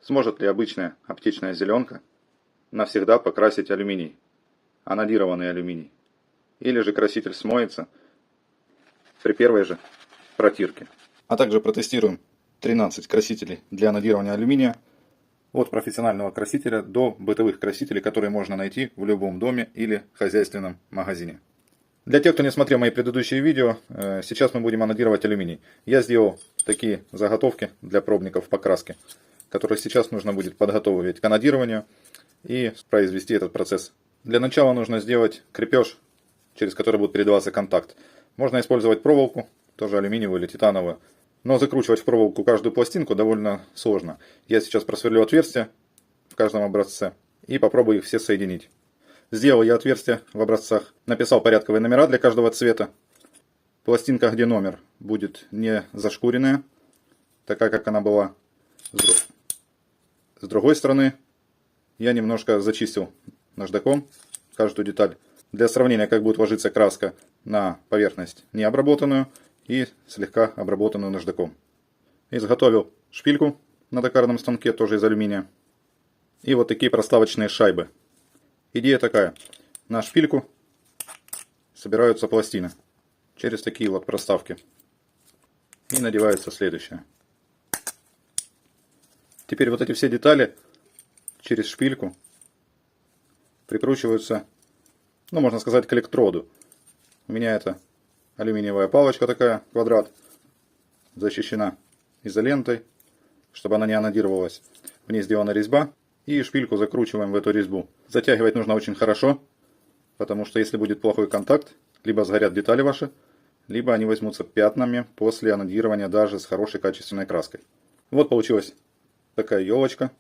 Сможет ли обычная аптечная зеленка навсегда покрасить алюминий, анодированный алюминий? Или же краситель смоется при первой же протирке? А также протестируем 13 красителей для анодирования алюминия, от профессионального красителя до бытовых красителей, которые можно найти в любом доме или хозяйственном магазине. Для тех, кто не смотрел мои предыдущие видео, сейчас мы будем анодировать алюминий. Я сделал такие заготовки для пробников покраски, которые сейчас нужно будет подготовить к анодированию и произвести этот процесс. Для начала нужно сделать крепеж, через который будет передаваться контакт. Можно использовать проволоку, тоже алюминиевую или титановую, но закручивать в проволоку каждую пластинку довольно сложно. Я сейчас просверлю отверстия в каждом образце и попробую их все соединить. Сделал я отверстия в образцах, написал порядковые номера для каждого цвета. Пластинка, где номер, будет не зашкуренная, такая как она была. С другой стороны, я немножко зачистил наждаком каждую деталь, для сравнения, как будет ложиться краска на поверхность необработанную и слегка обработанную наждаком. Изготовил шпильку на токарном станке, тоже из алюминия. И вот такие проставочные шайбы. Идея такая. На шпильку собираются пластины через такие вот проставки. И надевается следующее. Теперь вот эти все детали через шпильку прикручиваются, ну, можно сказать, к электроду. У меня это алюминиевая палочка такая, квадрат, защищена изолентой, чтобы она не анодировалась. В ней сделана резьба, и шпильку закручиваем в эту резьбу. Затягивать нужно очень хорошо, потому что если будет плохой контакт, либо сгорят детали ваши, либо они возьмутся пятнами после анодирования даже с хорошей качественной краской. Вот получилась такая елочка.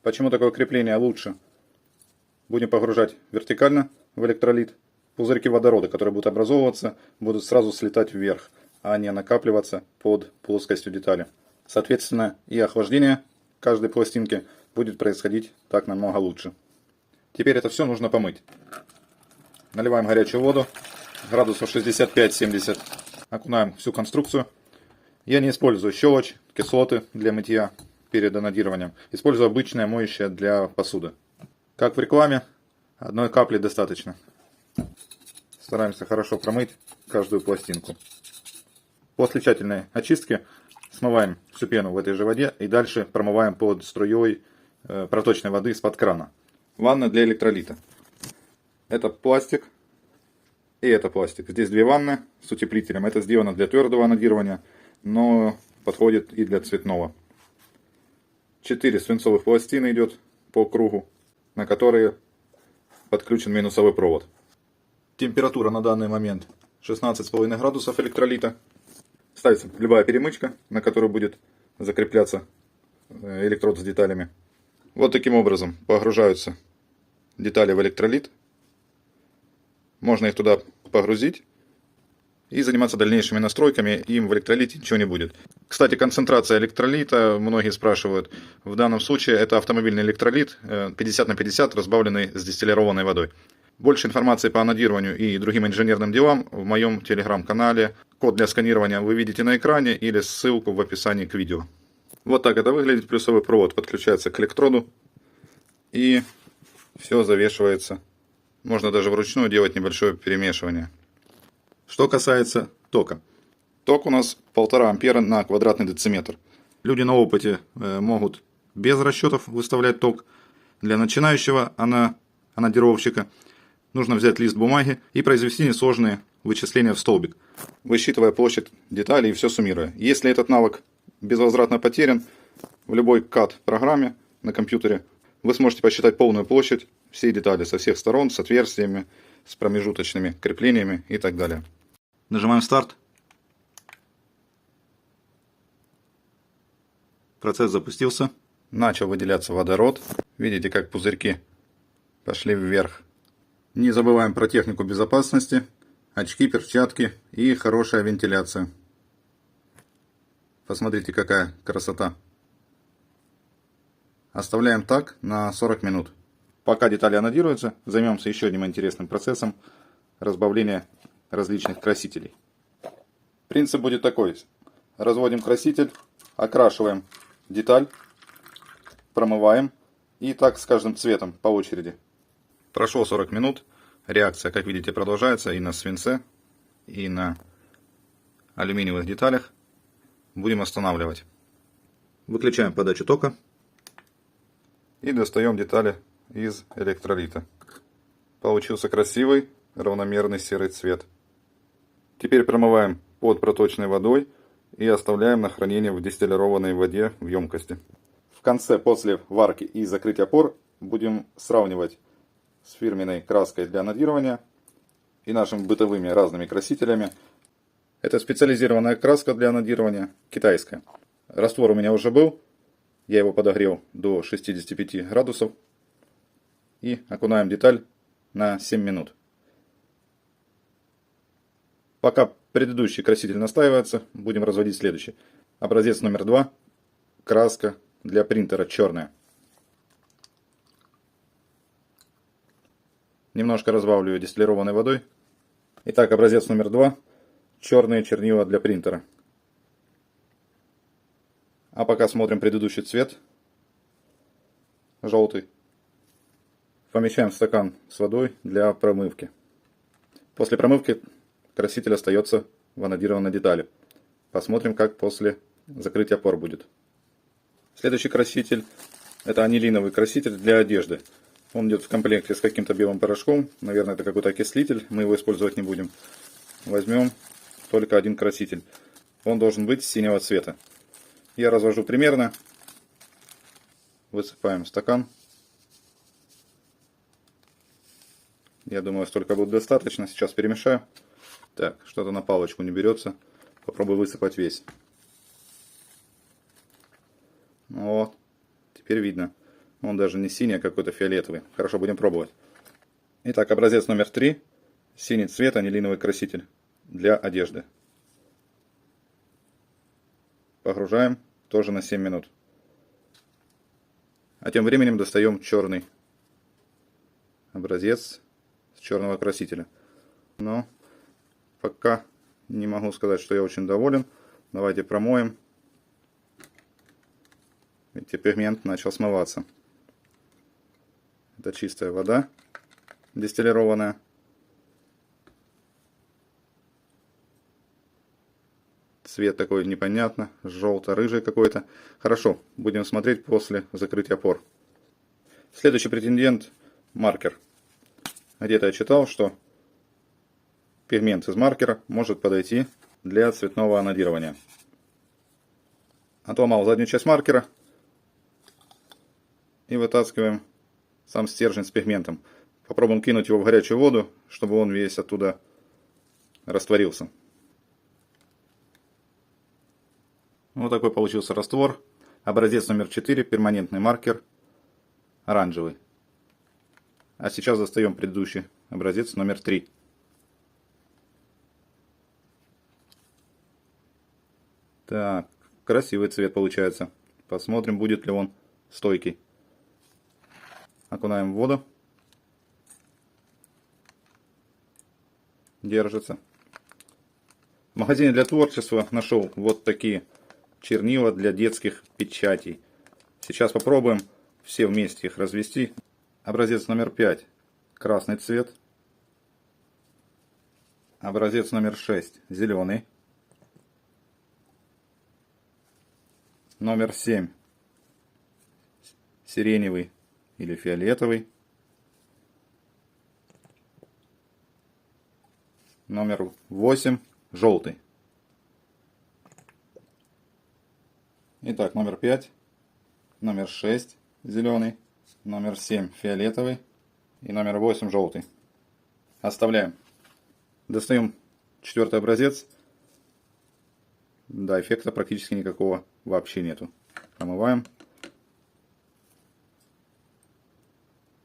Почему такое крепление лучше? Будем погружать вертикально в электролит. Пузырьки водорода, которые будут образовываться, будут сразу слетать вверх, а не накапливаться под плоскостью детали. Соответственно, и охлаждение каждой пластинки будет происходить так намного лучше. Теперь это все нужно помыть. Наливаем горячую воду, градусов 65-70. Окунаем всю конструкцию. Я не использую щелочь, кислоты для мытья перед анодированием. Использую обычное моющее для посуды. Как в рекламе, одной капли достаточно. Стараемся хорошо промыть каждую пластинку. После тщательной очистки смываем всю пену в этой же воде и дальше промываем под струей проточной воды из-под крана. Ванна для электролита. Это пластик и это пластик. Здесь две ванны с утеплителем. Это сделано для твердого анодирования, но подходит и для цветного. 4 свинцовых пластины идет по кругу, на которые подключен минусовой провод. Температура на данный момент 16,5 градусов электролита. Ставится любая перемычка, на которую будет закрепляться электрод с деталями. Вот таким образом погружаются детали в электролит. Можно их туда погрузить и заниматься дальнейшими настройками. Им в электролите ничего не будет. Кстати, концентрация электролита, многие спрашивают. В данном случае это автомобильный электролит 50/50, разбавленный с дистиллированной водой. Больше информации по анодированию и другим инженерным делам в моем телеграм-канале. Код для сканирования вы видите на экране или ссылку в описании к видео. Вот так это выглядит. Плюсовой провод подключается к электроду. И все завешивается. Можно даже вручную делать небольшое перемешивание. Что касается тока. Ток у нас 1,5 ампера на квадратный дециметр. Люди на опыте могут без расчетов выставлять ток. Для начинающего анодировщика нужно взять лист бумаги и произвести несложные вычисления в столбик, высчитывая площадь деталей и все суммируя. Если этот навык безвозвратно потерян, в любой CAD-программе на компьютере вы сможете посчитать полную площадь всей детали со всех сторон, с отверстиями, с промежуточными креплениями и так далее. Нажимаем старт. Процесс запустился. Начал выделяться водород. Видите, как пузырьки пошли вверх. Не забываем про технику безопасности, очки, перчатки и хорошая вентиляция. Посмотрите, какая красота. Оставляем так на 40 минут. Пока детали анодируются, займемся еще одним интересным процессом разбавления различных красителей. Принцип будет такой. Разводим краситель, окрашиваем деталь промываем. И так с каждым цветом по очереди. Прошло 40 минут. Реакция, как видите, продолжается и на свинце, и на алюминиевых деталях. Будем останавливать. Выключаем подачу тока. И достаем детали из электролита. Получился красивый, равномерный серый цвет. Теперь промываем под проточной водой и оставляем на хранение в дистиллированной воде в емкости. В конце, после варки и закрытия пор, будем сравнивать с фирменной краской для анодирования и нашими бытовыми разными красителями. Это специализированная краска для анодирования, китайская. Раствор у меня уже был, я его подогрел до 65 градусов и окунаем деталь на 7 минут. Пока предыдущий краситель настаивается, будем разводить следующий. Образец номер 2. Краска для принтера черная. Немножко разбавлю дистиллированной водой. Итак, образец номер 2. Черные чернила для принтера. А пока смотрим предыдущий цвет. Желтый. Помещаем в стакан с водой для промывки. После промывки краситель остается в анодированной детали. Посмотрим, как после закрытия пор будет. Следующий краситель — это анилиновый краситель для одежды. Он идет в комплекте с каким-то белым порошком. Наверное, это какой-то окислитель. Мы его использовать не будем. Возьмем только один краситель. Он должен быть синего цвета. Я развожу примерно. Высыпаем в стакан. Я думаю, столько будет достаточно. Сейчас перемешаю. Так, что-то на палочку не берется. Попробую высыпать весь. Вот. Теперь видно. Он даже не синий, а какой-то фиолетовый. Хорошо, будем пробовать. Итак, образец номер 3. Синий цвет, анилиновый краситель для одежды. Погружаем тоже на 7 минут. А тем временем достаем черный образец с черного красителя. Но пока не могу сказать, что я очень доволен. Давайте промоем. Видите, пигмент начал смываться. Это чистая вода дистиллированная. Цвет такой непонятно, желто-рыжий какой-то. Хорошо, будем смотреть после закрытия пор. Следующий претендент — маркер. Где-то я читал, что пигмент из маркера может подойти для цветного анодирования. Отломал заднюю часть маркера и вытаскиваем сам стержень с пигментом. Попробуем кинуть его в горячую воду, чтобы он весь оттуда растворился. Вот такой получился раствор. Образец номер 4, перманентный маркер, оранжевый. А сейчас достаем предыдущий образец номер 3. Так, красивый цвет получается. Посмотрим, будет ли он стойкий. Окунаем в воду. Держится. В магазине для творчества нашел вот такие чернила для детских печатей. Сейчас попробуем все вместе их развести. Образец номер 5. Красный цвет. Образец номер 6. Зеленый. Номер 7. Сиреневый или фиолетовый. Номер 8. Желтый. Итак, номер 5. Номер 6. Зеленый. Номер 7. Фиолетовый. И номер 8. Желтый. Оставляем. Достаем 4-й образец. Да, эффекта практически никакого вообще нету. Промываем.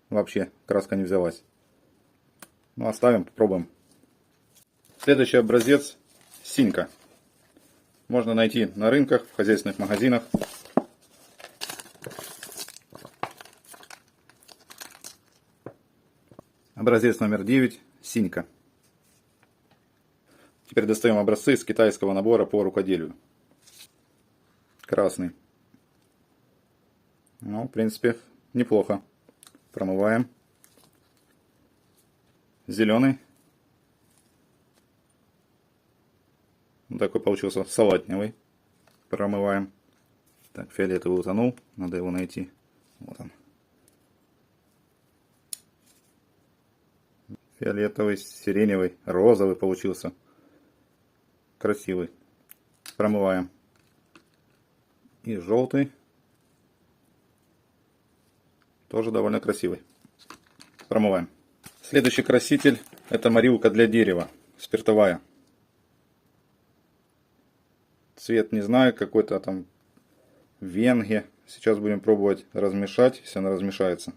Вообще краска не взялась. Ну, оставим, попробуем. Следующий образец — синька. Можно найти на рынках, в хозяйственных магазинах. Образец номер 9 — синька. Теперь достаем образцы из китайского набора по рукоделию. Красный. Ну, в принципе, неплохо. Промываем. Зеленый. Вот такой получился салатневый. Промываем. Так, фиолетовый утонул. Надо его найти. Вот он. Фиолетовый, сиреневый, розовый получился. Красивый. Промываем. И желтый. Тоже довольно красивый. Промываем. Следующий краситель — это морилка для дерева. Спиртовая. Цвет не знаю, какой-то там венге. Сейчас будем пробовать размешать, если она размешается.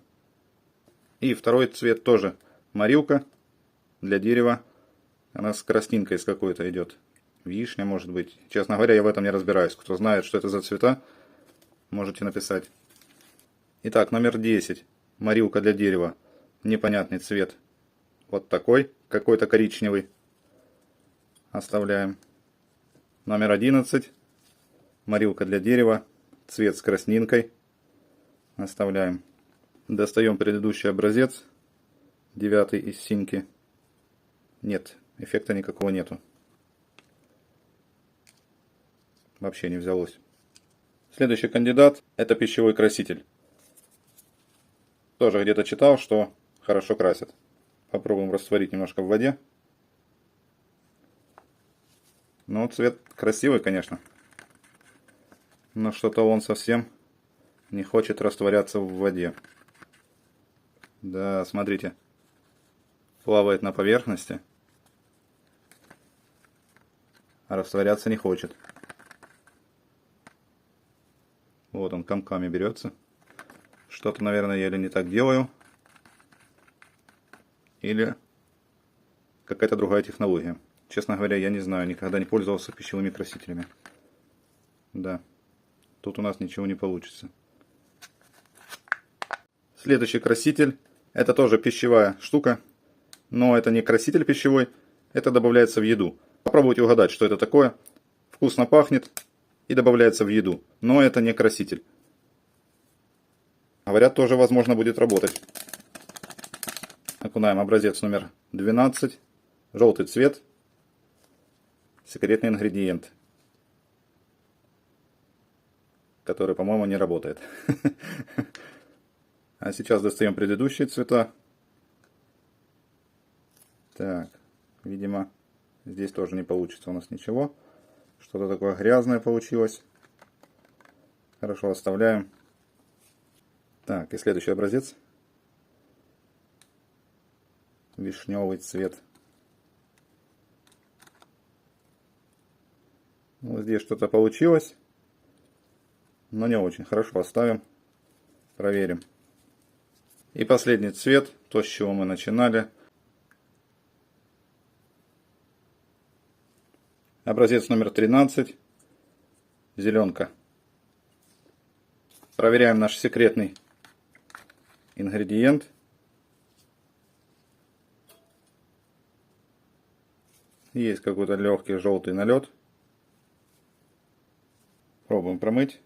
И второй цвет тоже морилка для дерева. Она с краснинкой с какой-то идет. Вишня, может быть. Честно говоря, я в этом не разбираюсь. Кто знает, что это за цвета, можете написать. Итак, номер 10. Морилка для дерева. Непонятный цвет. Вот такой. Какой-то коричневый. Оставляем. Номер 11. Морилка для дерева. Цвет с краснинкой. Оставляем. Достаем предыдущий образец. 9 из синьки. Нет, эффекта никакого нету. Вообще не взялось. Следующий кандидат — это пищевой краситель. Тоже где-то читал, что хорошо красит. Попробуем растворить немножко в воде. Ну, цвет красивый, конечно. Но что-то он совсем не хочет растворяться в воде. Да, смотрите. Плавает на поверхности. А растворяться не хочет. Вот он комками берется. Что-то, наверное, я или не так делаю. Или какая-то другая технология. Честно говоря, я не знаю. Никогда не пользовался пищевыми красителями. Да. Тут у нас ничего не получится. Следующий краситель. Это тоже пищевая штука. Но это не краситель пищевой. Это добавляется в еду. Попробуйте угадать, что это такое. Вкусно пахнет и добавляется в еду. Но это не краситель. Говорят, тоже возможно будет работать. Окунаем образец номер 12. Желтый цвет. Секретный ингредиент. Который, по-моему, не работает. А сейчас достаем предыдущие цвета. Так, видимо, здесь тоже не получится у нас ничего. Что-то такое грязное получилось. Хорошо, оставляем. Так, и следующий образец. Вишневый цвет. Вот здесь что-то получилось. Но не очень. Хорошо, оставим. Проверим. И последний цвет. То, с чего мы начинали. Образец номер 13. Зеленка. Проверяем наш секретный ингредиент. Есть какой-то легкий желтый налет. Пробуем промыть.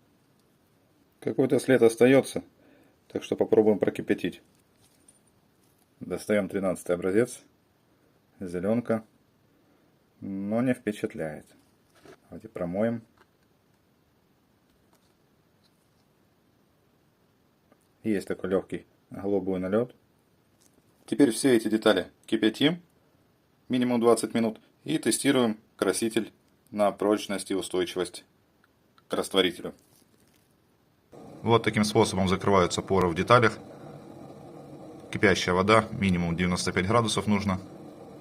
Какой-то след остается, так что попробуем прокипятить. Достаем 13 образец. Зеленка. Но не впечатляет. Давайте промоем. Есть такой легкий голубой налет. Теперь все эти детали кипятим. Минимум 20 минут. И тестируем краситель на прочность и устойчивость к растворителю. Вот таким способом закрываются поры в деталях. Кипящая вода, минимум 95 градусов нужно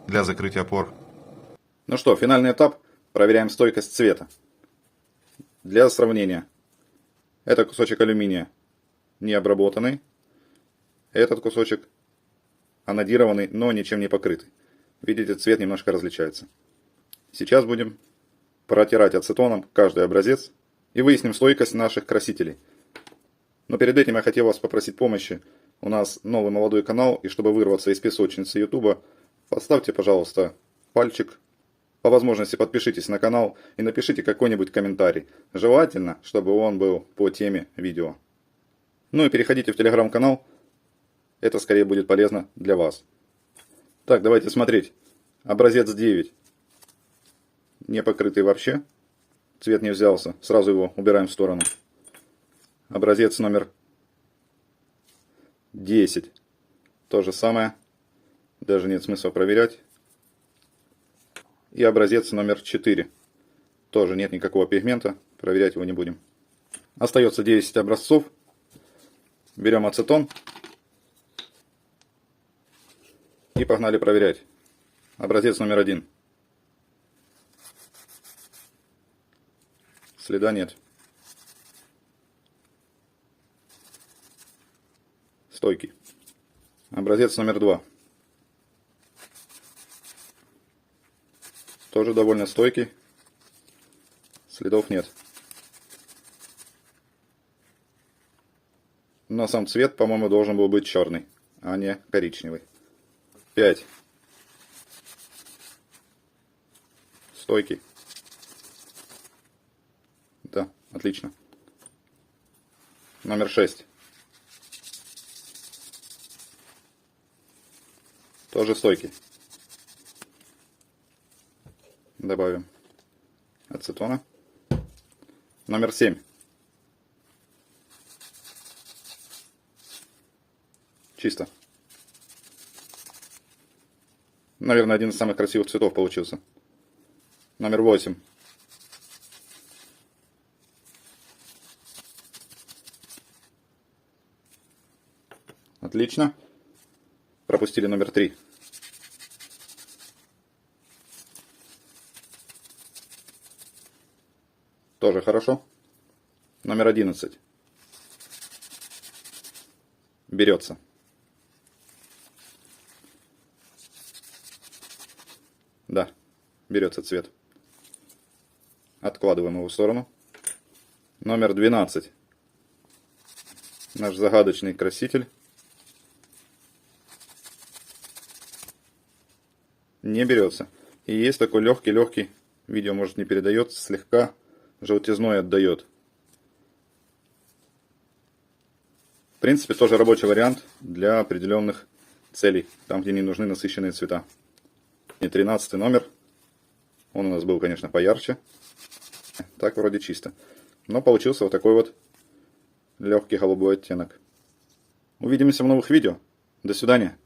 для закрытия пор. Ну что, финальный этап. Проверяем стойкость цвета. Для сравнения. Это кусочек алюминия не обработанный. Этот кусочек анодированный, но ничем не покрытый. Видите, цвет немножко различается. Сейчас будем протирать ацетоном каждый образец и выясним стойкость наших красителей. Но перед этим я хотел вас попросить помощи. У нас новый молодой канал, и чтобы вырваться из песочницы YouTube, поставьте, пожалуйста, пальчик. По возможности подпишитесь на канал и напишите какой-нибудь комментарий. Желательно, чтобы он был по теме видео. Ну и переходите в телеграм-канал. Это скорее будет полезно для вас. Так, давайте смотреть. Образец 9. Не покрытый вообще. Цвет не взялся. Сразу его убираем в сторону. Образец номер 10. То же самое. Даже нет смысла проверять. И образец номер 4. Тоже нет никакого пигмента. Проверять его не будем. Остается 10 образцов. Берем ацетон. И погнали проверять. Образец номер 1. Следа нет. Стойкий. Образец номер 2. Тоже довольно стойкий. Следов нет. Но сам цвет, по-моему, должен был быть черный, а не коричневый. 5. Стойкий. Да, отлично. Номер 6. Тоже стойкий. Добавим ацетона. Номер 7. Чисто. Наверное, один из самых красивых цветов получился. Номер 8. Отлично. Пропустили номер 3. Тоже хорошо. Номер 11. Берется. Да, берется цвет. Откладываем его в сторону. Номер 12. Наш загадочный краситель. Не берется. И есть такой легкий, видео может не передает, слегка желтизной отдает. В принципе, тоже рабочий вариант для определенных целей, там, где не нужны насыщенные цвета. И 13 номер. Он у нас был, конечно, поярче. Так вроде чисто. Но получился вот такой вот легкий голубой оттенок. Увидимся в новых видео. До свидания.